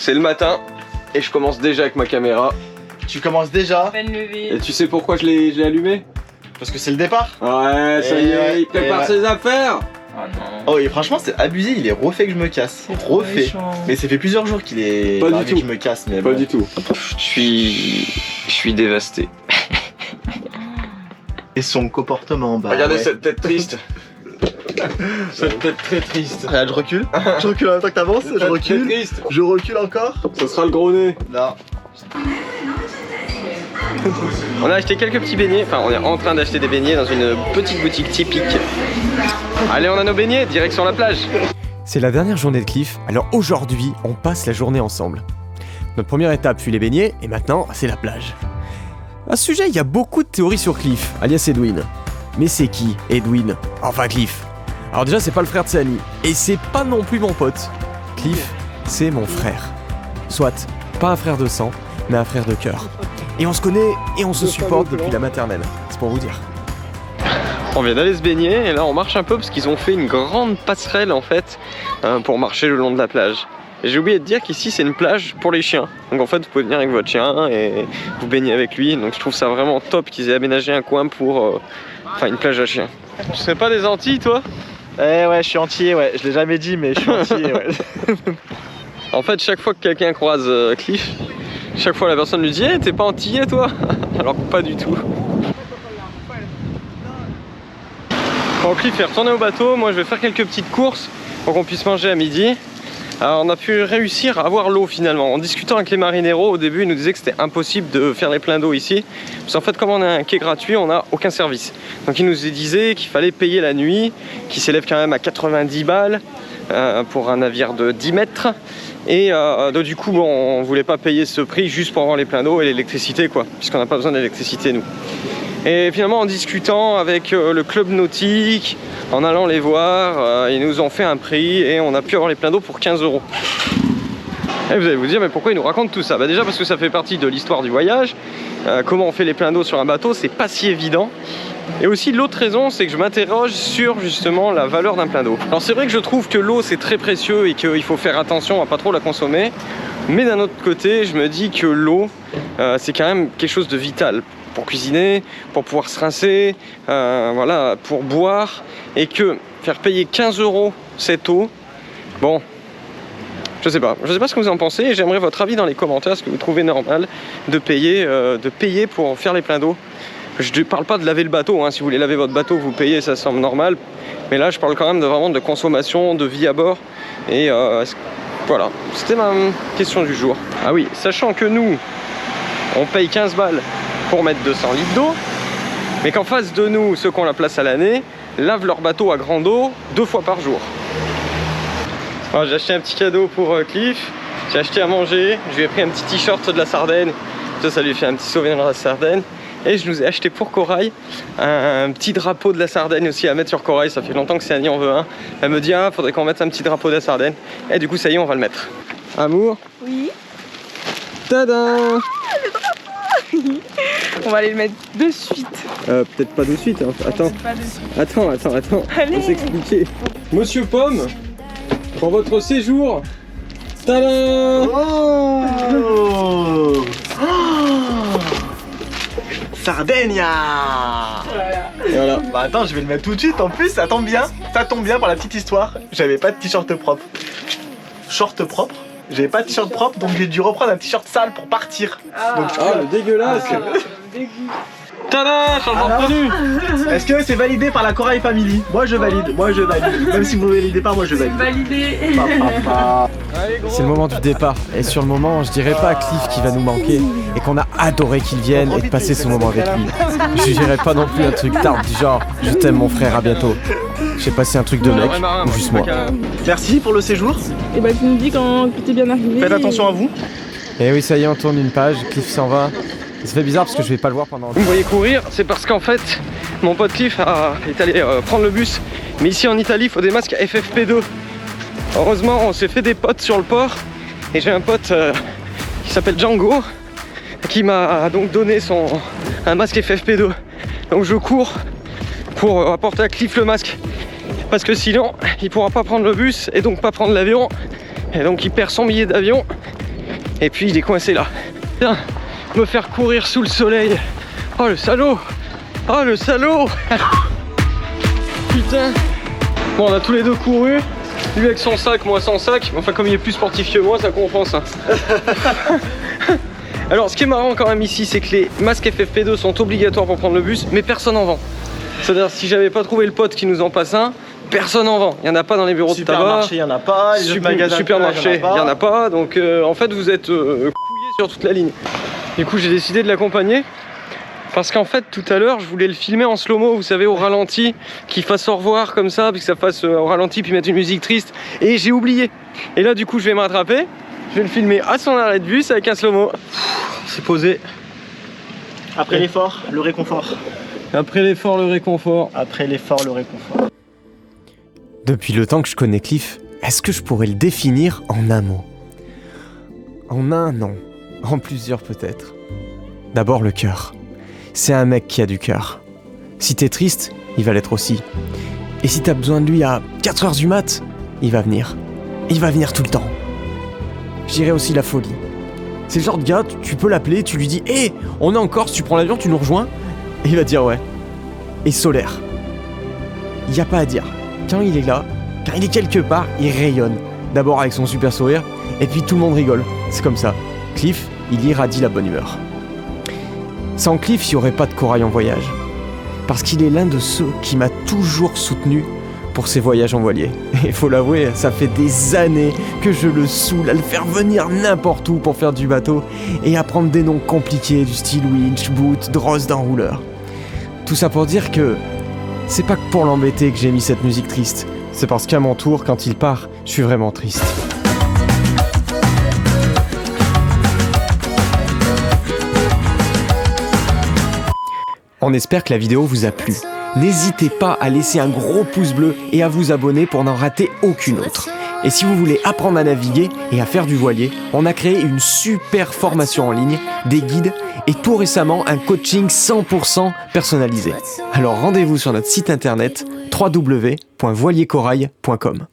c'est le matin et je commence déjà avec ma caméra. Tu commences déjà. Et tu sais pourquoi je l'ai allumé? Parce que c'est le départ. Ouais, ça y est, il prépare ses affaires. Oh non. Oh et franchement c'est abusé, il est refait que je me casse. Refait. Mais ça fait plusieurs jours qu'il est pas du tout que je me casse. Mais pas bon. du tout. Je suis dévasté. Et son comportement, bah. Regardez ouais. cette tête triste. Cette tête très triste. Regarde, je recule. Je recule en même temps que t'avances. Je recule. Triste. Je recule encore. Ce sera le gros nez. Là. On a acheté quelques petits beignets, enfin on est en train d'acheter des beignets dans une petite boutique typique. Allez, on a nos beignets, direction la plage. C'est la dernière journée de Cliff, alors aujourd'hui, on passe la journée ensemble. Notre première étape fut les beignets, et maintenant, c'est la plage. À ce sujet, il y a beaucoup de théories sur Cliff, alias Edwin. Mais c'est qui, Edwin? Enfin Cliff. Alors déjà, c'est pas le frère de Sally, et c'est pas non plus mon pote. Cliff, c'est mon frère. Soit, pas un frère de sang, mais un frère de cœur. Et on se connaît, et on se supporte depuis la maternelle, c'est pour vous dire. On vient d'aller se baigner et là on marche un peu parce qu'ils ont fait une grande passerelle en fait pour marcher le long de la plage. Et j'ai oublié de dire qu'ici c'est une plage pour les chiens. Donc en fait vous pouvez venir avec votre chien et vous baigner avec lui. Donc je trouve ça vraiment top qu'ils aient aménagé un coin pour une plage à chiens. Tu serais pas des Antilles toi? Eh ouais, je suis entier, ouais. Je l'ai jamais dit, mais je suis entier, ouais. En fait chaque fois que quelqu'un croise Cliff, chaque fois la personne lui dit hey, t'es pas antillais toi? Alors que pas du tout. Quand Cliff est retourné au bateau, moi je vais faire quelques petites courses pour qu'on puisse manger à midi. Alors on a pu réussir à avoir l'eau finalement. En discutant avec les marineros, au début ils nous disaient que c'était impossible de faire les pleins d'eau ici. Parce qu'en fait comme on a un quai gratuit, on n'a aucun service. Donc ils nous disaient qu'il fallait payer la nuit, qui s'élève quand même à 90 balles pour un navire de 10 mètres. Et donc du coup bon, on voulait pas payer ce prix juste pour avoir les pleins d'eau et l'électricité quoi, puisqu'on n'a pas besoin d'électricité nous. Et finalement en discutant avec le club nautique, en allant les voir, ils nous ont fait un prix et on a pu avoir les pleins d'eau pour 15 €. Et vous allez vous dire mais pourquoi ils nous racontent tout ça? Bah déjà parce que ça fait partie de l'histoire du voyage. Comment on fait les pleins d'eau sur un bateau, c'est pas si évident. Et aussi l'autre raison c'est que je m'interroge sur justement la valeur d'un plein d'eau. Alors c'est vrai que je trouve que l'eau c'est très précieux et qu'il faut faire attention à pas trop la consommer. Mais d'un autre côté je me dis que l'eau c'est quand même quelque chose de vital. Pour cuisiner, pour pouvoir se rincer, voilà, pour boire, et que faire payer 15 € cette eau, bon, je sais pas ce que vous en pensez, et j'aimerais votre avis dans les commentaires, est-ce que vous trouvez normal de payer pour faire les pleins d'eau? Je ne parle pas de laver le bateau, hein. Si vous voulez laver votre bateau, vous payez, ça semble normal, mais là je parle quand même vraiment de consommation, de vie à bord, et voilà, c'était ma question du jour. Ah oui, sachant que nous, on paye 15 balles pour mettre 200 litres d'eau, mais qu'en face de nous, ceux qui ont la place à l'année, lavent leur bateau à grande eau 2 fois par jour. Alors j'ai acheté un petit cadeau pour Cliff, j'ai acheté à manger, je lui ai pris un petit t-shirt de la Sardaigne, ça lui fait un petit souvenir de la Sardaigne, et je nous ai acheté pour Corail un petit drapeau de la Sardaigne aussi à mettre sur Corail, ça fait longtemps que Annie en veut un. Elle me dit ah faudrait qu'on mette un petit drapeau de la Sardaigne, et du coup ça y est on va le mettre. Amour? Oui. Tadam! On va aller le mettre de suite. Peut-être pas de suite, hein. Attends. Attends. Allez. On va s'expliquer. Monsieur Pomme, pour votre séjour. Tadam! Oh, Sardaigne. Et voilà. Bah attends, je vais le mettre tout de suite. En plus, ça tombe bien pour la petite histoire. J'avais pas de t-shirt propre. Short propre. J'avais pas de t-shirt propre, donc j'ai dû reprendre un t-shirt sale pour partir. Donc, Le dégueulasse! Tada! Changement de tenue! est-ce que c'est validé par la Corail Family? Moi je valide. Même si vous validez pas, moi je valide. Validé. C'est le moment du départ, et sur le moment, je dirais pas à Cliff qui va nous manquer, et qu'on a adoré qu'il vienne et de passer ce moment avec lui. Je dirais pas non plus un truc tard du genre « Je t'aime mon frère, à bientôt ». J'ai passé un truc de mec, ou juste moi. Merci pour le séjour. Et bah tu nous dis quand t'es bien arrivé. Faites attention à vous. Et oui, ça y est, on tourne une page, Cliff s'en va. Ça fait bizarre parce que je vais pas le voir pendant... Vous me voyez courir, c'est parce qu'en fait, mon pote Cliff est allé prendre le bus. Mais ici en Italie, il faut des masques FFP2. Heureusement, on s'est fait des potes sur le port. Et j'ai un pote qui s'appelle Django, qui m'a donc donné un masque FFP2. Donc je cours pour apporter à Cliff le masque. Parce que sinon, il pourra pas prendre le bus et donc pas prendre l'avion. Et donc il perd son billet d'avion. Et puis il est coincé là. Putain, me faire courir sous le soleil. Oh le salaud. Oh le salaud. Putain. Bon, on a tous les deux couru. Lui avec son sac, moi sans sac. Enfin, comme il est plus sportif que moi, ça compense. Hein. Alors, ce qui est marrant quand même ici, c'est que les masques FFP2 sont obligatoires pour prendre le bus, mais personne en vend. C'est-à-dire, si j'avais pas trouvé le pote qui nous en passe un, personne en vend. Il n'y en a pas dans les bureaux de tabac. Supermarché, il n'y en a pas. Les autres magasins, supermarché, il n'y en a pas. Donc, en fait, vous êtes couillés sur toute la ligne. Du coup, j'ai décidé de l'accompagner. Parce qu'en fait, tout à l'heure, je voulais le filmer en slow-mo, vous savez, au ralenti, qu'il fasse au revoir comme ça, puis que ça fasse au ralenti, puis mettre une musique triste. Et j'ai oublié. Et là, du coup, je vais me rattraper. Je vais le filmer à son arrêt de bus avec un slow-mo. C'est posé. Après l'effort, le réconfort. Après l'effort, le réconfort. Après l'effort, le réconfort. Depuis le temps que je connais Cliff, est-ce que je pourrais le définir en un mot? En un nom. En plusieurs peut-être. D'abord le cœur. C'est un mec qui a du cœur. Si t'es triste, il va l'être aussi. Et si t'as besoin de lui à 4h du mat, il va venir. Il va venir tout le temps. Je dirais aussi la folie. C'est le genre de gars, tu peux l'appeler, tu lui dis « Hé, on est en Corse, tu prends l'avion, tu nous rejoins ?» Et il va dire « Ouais. » Et solaire. Il n'y a pas à dire. Quand il est là, quand il est quelque part, il rayonne. D'abord avec son super sourire, et puis tout le monde rigole. C'est comme ça. Cliff, il irradie la bonne humeur. Sans Cliff, il n'y aurait pas de Corail en voyage. Parce qu'il est l'un de ceux qui m'a toujours soutenu pour ses voyages en voilier. Et faut l'avouer, ça fait des années que je le saoule à le faire venir n'importe où pour faire du bateau et à prendre des noms compliqués du style winch, boot, drosse d'un rouleur. Tout ça pour dire que c'est pas que pour l'embêter que j'ai mis cette musique triste. C'est parce qu'à mon tour, quand il part, je suis vraiment triste. On espère que la vidéo vous a plu. N'hésitez pas à laisser un gros pouce bleu et à vous abonner pour n'en rater aucune autre. Et si vous voulez apprendre à naviguer et à faire du voilier, on a créé une super formation en ligne, des guides et tout récemment un coaching 100% personnalisé. Alors rendez-vous sur notre site internet www.voiliercorail.com.